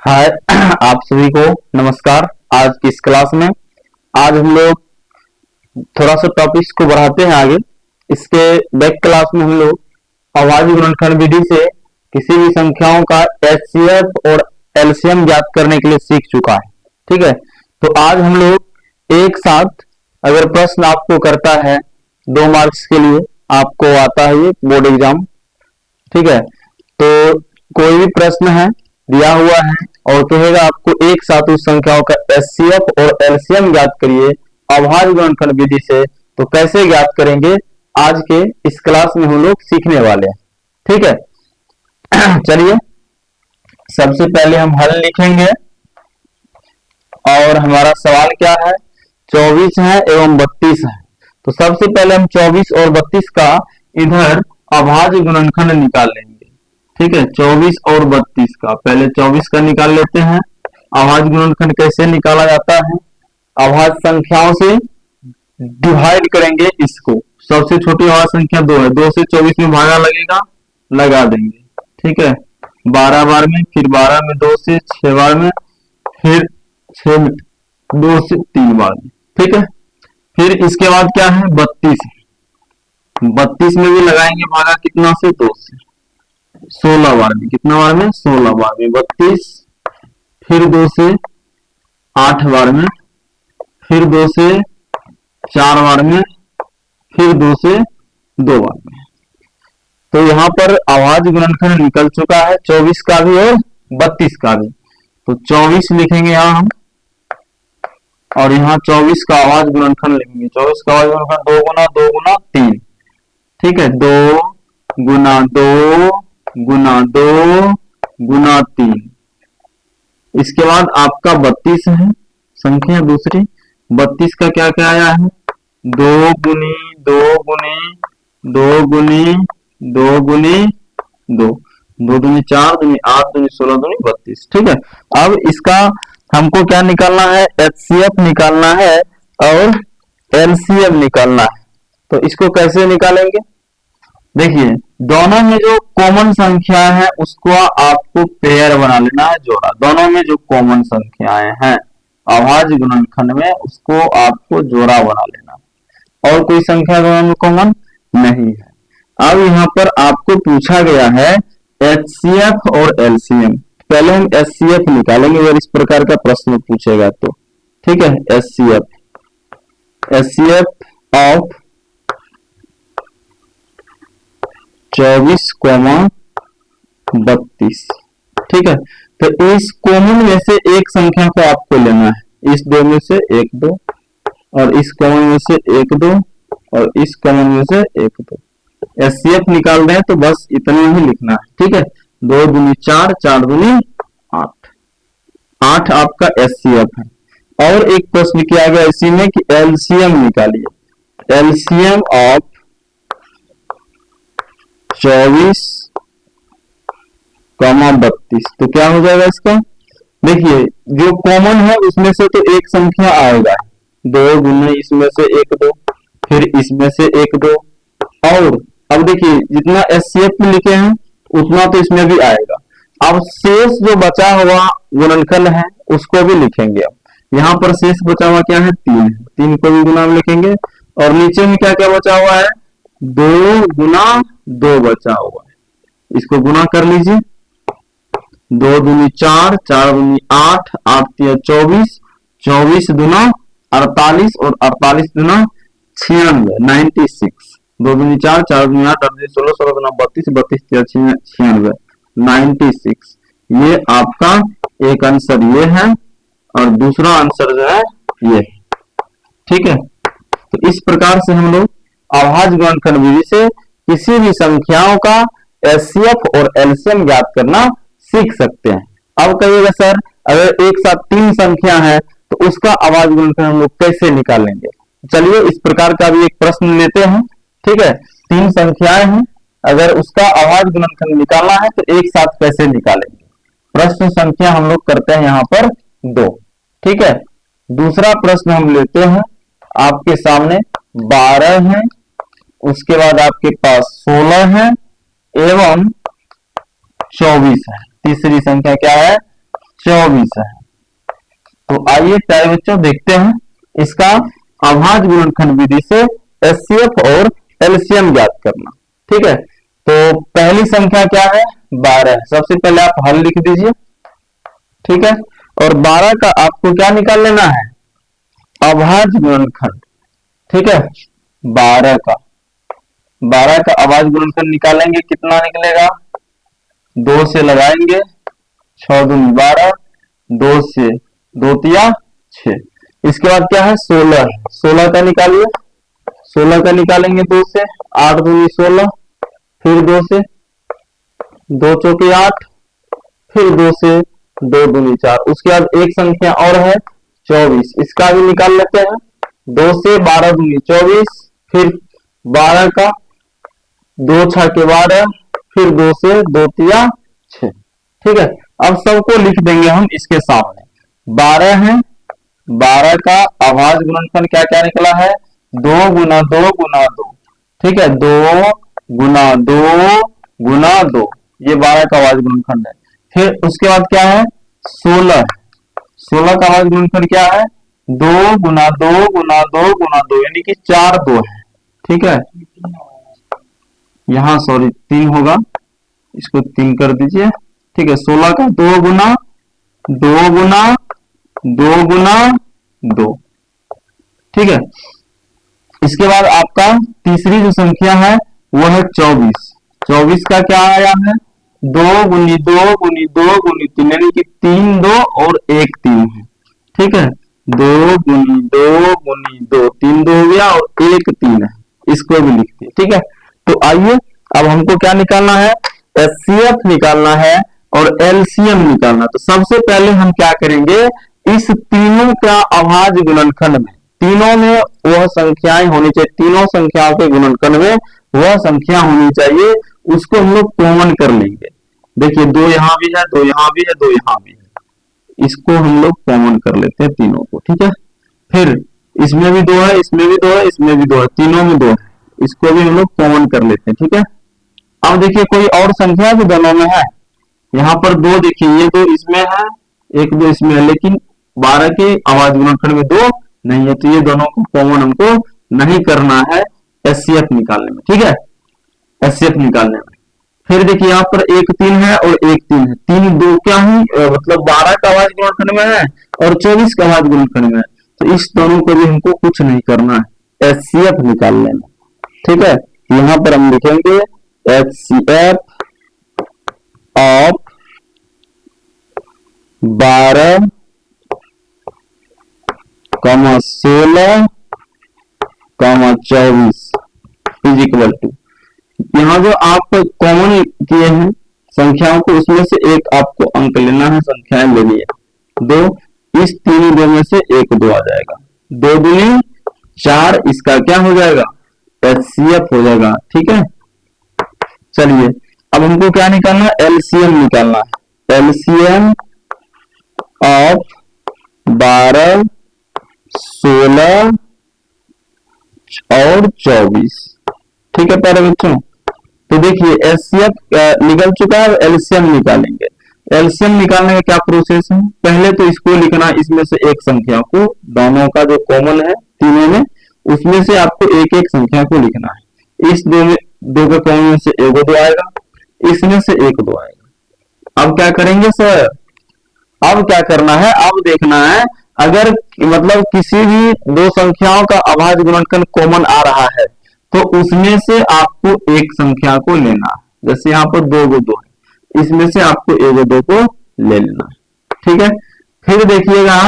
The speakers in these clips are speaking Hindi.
हाय आप सभी को नमस्कार। आज की इस क्लास में आज हम लोग थोड़ा सा टॉपिक्स को बढ़ाते हैं आगे। इसके बैक क्लास में हम लोग अभाज्य गुणनखंड विधि से किसी भी संख्याओं का एचसीएफ और एलसीएम ज्ञात करने के लिए सीख चुका है। ठीक है, तो आज हम लोग एक साथ अगर प्रश्न आपको करता है 2 मार्क्स के लिए, आपको आता है ये बोर्ड एग्जाम, ठीक है, तो कोई भी प्रश्न है दिया हुआ है और कहेगा आपको एक साथ उस संख्याओं का एचसीएफ और एलसीएम ज्ञात करिए अभाज्य गुणनखंड विधि से, तो कैसे ज्ञात करेंगे आज के इस क्लास में हम लोग सीखने वाले हैं। ठीक है चलिए सबसे पहले हम हल लिखेंगे और हमारा सवाल क्या है, 24 है एवं 32 है। तो सबसे पहले हम 24 और 32 का इधर अभाज्य गुणनखंड निकाल लेंगे। ठीक है, 24 और 32 का पहले 24 का निकाल लेते हैं। अभाज्य गुणनखंड कैसे निकाला जाता है, अभाज्य संख्याओं से डिवाइड करेंगे इसको। सबसे छोटी अभाज्य संख्या 2 है, 2 से 24 में भागा लगेगा, लगा देंगे। ठीक है, 12 बार में, फिर 12 में 2 से 6 बार में, फिर 6 में 2 से 3 बार में। ठीक है, फिर इसके बाद क्या है 32 में भी लगाएंगे भागा कितना से 2 से, 16 बार में। कितना बार में 16 बार में 32, फिर 2 से 8 बार में, फिर 2 से 4 बार में, फिर 2 से 2 बार में। तो यहाँ पर अभाज्य गुणनखंड निकल चुका है 24 का भी और 32 का भी। तो 24 लिखेंगे यहाँ हम और यहाँ 24 का अभाज्य गुणनखंड लिखेंगे। 24 का अभाज्य गुणनखंड 2 गुना 2 गुना 3। ठीक है, 2 गुना 2 गुना 2 गुना 3। इसके बाद आपका 32 है संख्या दूसरी। 32 का क्या क्या आया है, 2 गुनी 2 गुनी 2 गुनी 2 गुनी 2, 2 दुनी 4 दुनी 8 दुनी 16 दुनी 32। ठीक है, अब इसका हमको क्या निकालना है, एचसीएफ निकालना है और एलसीएम निकालना है। तो इसको कैसे निकालेंगे, देखिए दोनों में जो कॉमन संख्या है उसको आपको पेयर बना लेना है, जोड़ा। दोनों में जो कॉमन संख्याएं हैं अभाज्य गुणनखंड में उसको आपको जोड़ा बना लेना है, और कोई संख्या दोनों में कॉमन नहीं है। अब यहाँ पर आपको पूछा गया है एचसीएफ और एलसीएम। पहले हम एचसीएफ निकालेंगे अगर इस प्रकार का प्रश्न पूछेगा तो। ठीक है, एचसीएफ ऑफ 24, 32। ठीक है, तो इस कॉमन में से एक संख्या को आपको लेना है, इस 2 में से 1 2, और इस कॉमन में से 1 2, और इस कॉमन में से 1 2। एचसीएफ निकाल रहे हैं तो बस इतना ही लिखना है। ठीक है, 2 दूनी 4, 4 दूनी 8, 8 आपका एचसीएफ है। और एक प्रश्न किया गया इसी में कि एलसीएम निकालिए। LCM of 24, 32। तो क्या हो जाएगा इसका, देखिए जो कॉमन है उसमें से तो एक संख्या आएगा, 2 गुना इसमें से 1 2, फिर इसमें से 1 2, और अब देखिए जितना एचसीएफ में लिखे हैं उतना तो इसमें भी आएगा। अब शेष जो बचा हुआ गुणनखंड है उसको भी लिखेंगे। अब यहाँ पर शेष बचा हुआ क्या है, 3 है, 3 को भी गुना में लिखेंगे। और नीचे में क्या क्या बचा हुआ है, 2 गुना 2 बचा हुआ है, इसको गुना कर लीजिए। 2 दूनी 4, 4 दूनी 8, 8 तिया 24, 24 दुना 48 और 48 दुना 96, 96। 2 दूनी 4, 4 दूनी 8, 8 दूनी 16, 16 दुना 32, 32 तिया 96, 96। ये आपका एक आंसर ये है और दूसरा आंसर जो है ये। ठीक है, तो इस प्रकार से हम लोग अभाज्य गुणनखंड विधि से किसी भी संख्याओं का एचसीएफ और एलसीएम ज्ञात करना सीख सकते हैं। अब कहिएगा सर अगर एक साथ 3 संख्या है तो उसका अभाज्य गुणनखंड हम लोग कैसे निकालेंगे। चलिए इस प्रकार का भी एक प्रश्न लेते हैं। ठीक है, 3 संख्याएं हैं, अगर उसका अभाज्य गुणनखंड निकालना है तो एक साथ कैसे निकालेंगे। प्रश्न संख्या हम लोग करते हैं यहाँ पर 2। ठीक है, दूसरा प्रश्न हम लेते हैं, आपके सामने 12 है, उसके बाद आपके पास 16 है एवं 24 है। तीसरी संख्या क्या है 24 है। तो आइए प्यारे बच्चों देखते हैं इसका अभाज्य गुणनखंड विधि से एचसीएफ और एलसीएम ज्ञात करना। ठीक है, तो पहली संख्या क्या है? 12। सबसे पहले आप हल लिख दीजिए। ठीक है, और 12 का आपको क्या निकाल लेना है? अभाज्य गुणनखंड। ठीक है, 12 का अभाज्य गुणनखंड निकालेंगे, कितना निकलेगा? 2 से लगाएंगे, 6 दूनी 12, 2 से 2 तिया 6। इसके बाद क्या है? 16। 16 का निकालिए, 16 का निकालेंगे 2 से, 8 दूनी 16, फिर 2 से, 2 चौके 8, फिर 2 से 2 दूनी 4। उसके बाद एक संख्या और है 24, इसका भी निकाल लेते हैं। 2 से 12 दूनी 24, फिर 12 का 2 6 के 12, फिर 2 से 2 तिया 6। ठीक है, अब सबको लिख देंगे हम इसके सामने। 12 है, 12 का अभाज्य गुणनफल क्या क्या निकला है? 2 गुना 2 गुना 2। ठीक है, 2 गुना 2 गुना 2, ये 12 का अभाज्य गुणनखंड है। फिर उसके बाद क्या है? 16। 16 का अभाज्य गुणनखंड क्या है? 2 गुना 2 गुना 2 गुना 2, यानी कि 4 2 है। ठीक है, यहां सॉरी 3 होगा, इसको 3 कर दीजिए। ठीक है, 16 का 2 गुना 2 गुना 2 गुना 2। ठीक है, इसके बाद आपका तीसरी जो संख्या है वो है 24। 24 का क्या आया है? 2 गुनी 2 गुनी 2 गुनी 3, यानी कि 3 2 और 1 3 है। ठीक है, 2 गुनी 2 गुनी 2, 3 2 हो गया और 1 3 है, इसको भी लिखते हैं। ठीक है, तो आइए अब हमको क्या निकालना है? एचसीएफ निकालना है और एलसीएम निकालना। तो सबसे पहले हम क्या करेंगे? इस तीनों का अभाज्य गुणनखंड में, तीनों में वह संख्याएं होनी चाहिए, तीनों संख्याओं के गुणनखंड में वह संख्या होनी चाहिए, उसको हम लोग कॉमन कर लेंगे। देखिए 2 यहां भी है, 2 यहां भी है, 2 यहां भी है, इसको हम लोग कॉमन कर लेते हैं तीनों को। ठीक है, फिर इसमें भी 2 है, इसमें भी 2 है, इसमें भी 2 है, तीनों में 2 है, इसको भी हम लोग कॉमन कर लेते हैं। ठीक है, अब देखिए कोई और संख्या भी दोनों में है, यहाँ पर 2 देखिए, ये 2 इसमें है, 1 2 इसमें है, लेकिन 12 के अभाज्य गुणनखंड में 2 नहीं है, तो ये दोनों को कॉमन हमको नहीं करना है एचसीएफ निकालने में। ठीक है, एचसीएफ निकालने में फिर देखिए यहाँ पर 1 3 है और 1 3 है, 3 2 क्या है? मतलब 12 का अभाज्य गुणनखंड में है और 24 का अभाज्य गुणनखंड में है, तो इस दोनों को भी हमको कुछ नहीं करना है एचसीएफ निकालने में। ठीक है, यहाँ पर हम लिखेंगे HCF of 12, 16, 24 is equal to, यहाँ जो आप कॉमन किए हैं संख्याओं को, उसमें से एक आपको अंक लेना है, संख्याएं लेनी है 2, इस 3 2 में से एक 2 आ जाएगा, 2 दूनी 4, इसका क्या हो जाएगा? एचसीएफ हो जाएगा। ठीक है, चलिए अब हमको क्या निकालना है? एलसीएम निकालना है। एलसीएम ऑफ 12, 16 और 24। ठीक है प्यारे बच्चों, तो देखिए एचसीएफ निकल चुका है, एलसीएम निकालेंगे। एलसीएम निकालने का क्या प्रोसेस है? पहले तो इसको लिखना, इसमें से एक संख्या को, दोनों का जो कॉमन है तीनों में, उसमें से आपको एक एक संख्या को लिखना है। इस 2 के कॉमन में से 1 2 आएगा, इसमें से 1 2 आएगा। अब क्या करेंगे सर? अब क्या करना है? अब देखना है अगर मतलब किसी भी 2 संख्याओं का अभाज्य गुणनखंड कॉमन आ रहा है, तो उसमें से आपको एक संख्या को लेना है। जैसे यहाँ पर 2 2 है, इसमें से आपको 1 2 को ले लेना है। ठीक है, फिर देखिएगा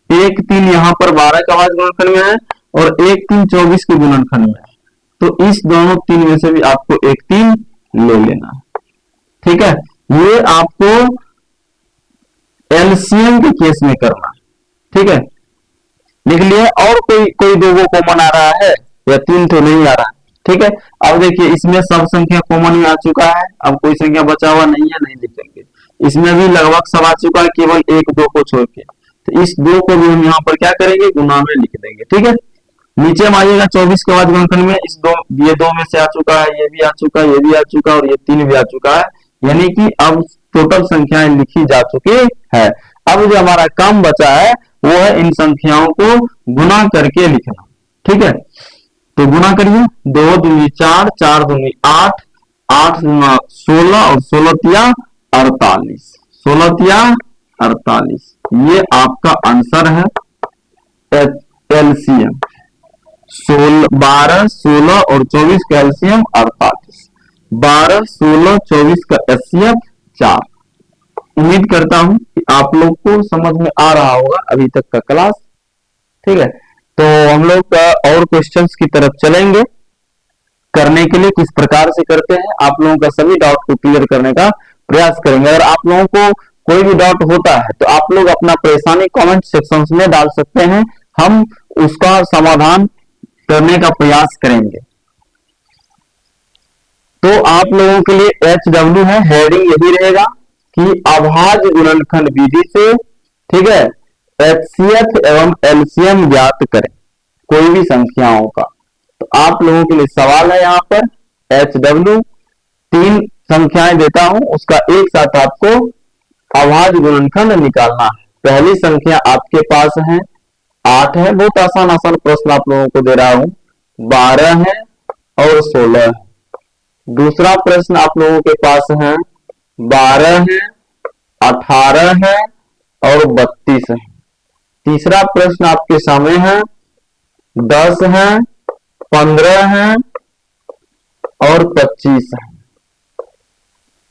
1 3 यहाँ पर 12 का अभाज्य गुणनखंड में है और 1 3 24 के गुणनखंड में है, तो इस दोनों 3 में से भी आपको 1 3 ले लेना है। ठीक है, ये आपको एलसीएम के केस में करना है। ठीक है, लिख लिया। और कोई 2 को कॉमन आ रहा है या 3 तो नहीं आ रहा है। ठीक है, अब देखिए इसमें सब संख्या कॉमन में आ चुका है, अब कोई संख्या बचा हुआ नहीं है, नहीं लिखेंगे। इसमें भी लगभग सब आ चुका है, केवल 1 2 को छोड़ के, तो इस 2 को भी हम यहाँ पर क्या करेंगे? गुना में लिख देंगे। ठीक है, नीचे में आइएगा 24 के बाद गुणनखंड में ये 2 में से आ चुका है, ये भी आ चुका है, ये भी आ चुका है और ये 3 भी आ चुका है, यानी कि अब टोटल संख्याएं लिखी जा चुकी है। अब जो हमारा काम बचा है वो है इन संख्याओं को गुना करके लिखना। ठीक है, तो गुना करिए, 2 दूनी 4, 4 दूनी 8, 8 दूना 16 और 16 तिया 48, 16 तिया 48। ये आपका आंसर है एलसीएम। 12, 16 और 24 का एलसीएम 48, 12, 16, 24 का एचसीएफ 4। उम्मीद करता हूं कि आप लोग को समझ में आ रहा होगा अभी तक का क्लास। ठीक है, तो हम लोग और क्वेश्चंस की तरफ चलेंगे। करने के लिए किस प्रकार से करते हैं, आप लोगों का सभी डाउट को क्लियर करने का प्रयास करेंगे। अगर आप लोगों को कोई भी डाउट होता है तो आप लोग अपना परेशानी कमेंट सेक्शन में डाल सकते हैं, हम उसका समाधान करने का प्रयास करेंगे। तो आप लोगों के लिए HW है, हेडिंग यही रहेगा कि अभाज्य गुणनखंड विधि से, ठीक है, एचसीएफ एवं एलसीएम ज्ञात करें कोई भी संख्याओं का। तो आप लोगों के लिए सवाल है यहाँ पर HW, 3 संख्याएं देता हूं, उसका एक साथ आपको अभाज्य गुणनखंड निकालना है। पहली संख्या आपके पास है 8 है, बहुत आसान आसान प्रश्न आप लोगों को दे रहा हूं, 12 है और 16 है। दूसरा प्रश्न आप लोगों के पास है 12 है, 18 है और 32 है। तीसरा प्रश्न आपके सामने है 10 है, 15 है और 25 है।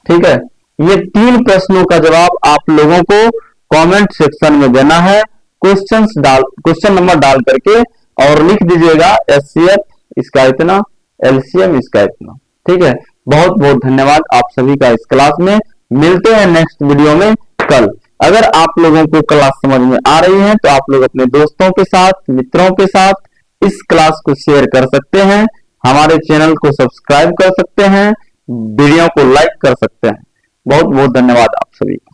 ठीक है, ये 3 प्रश्नों का जवाब आप लोगों को कमेंट सेक्शन में देना है, क्वेश्चन नंबर डाल करके, और लिख दीजिएगा एचसीएफ इसका इतना, एलसीएम इसका इतना। ठीक है, बहुत बहुत धन्यवाद आप सभी का इस क्लास में। मिलते हैं नेक्स्ट वीडियो में कल। अगर आप लोगों को क्लास समझ में आ रही है तो आप लोग अपने दोस्तों के साथ, मित्रों के साथ इस क्लास को शेयर कर सकते हैं, हमारे चैनल को सब्सक्राइब कर सकते हैं, वीडियो को लाइक कर सकते हैं। बहुत बहुत धन्यवाद आप सभी का।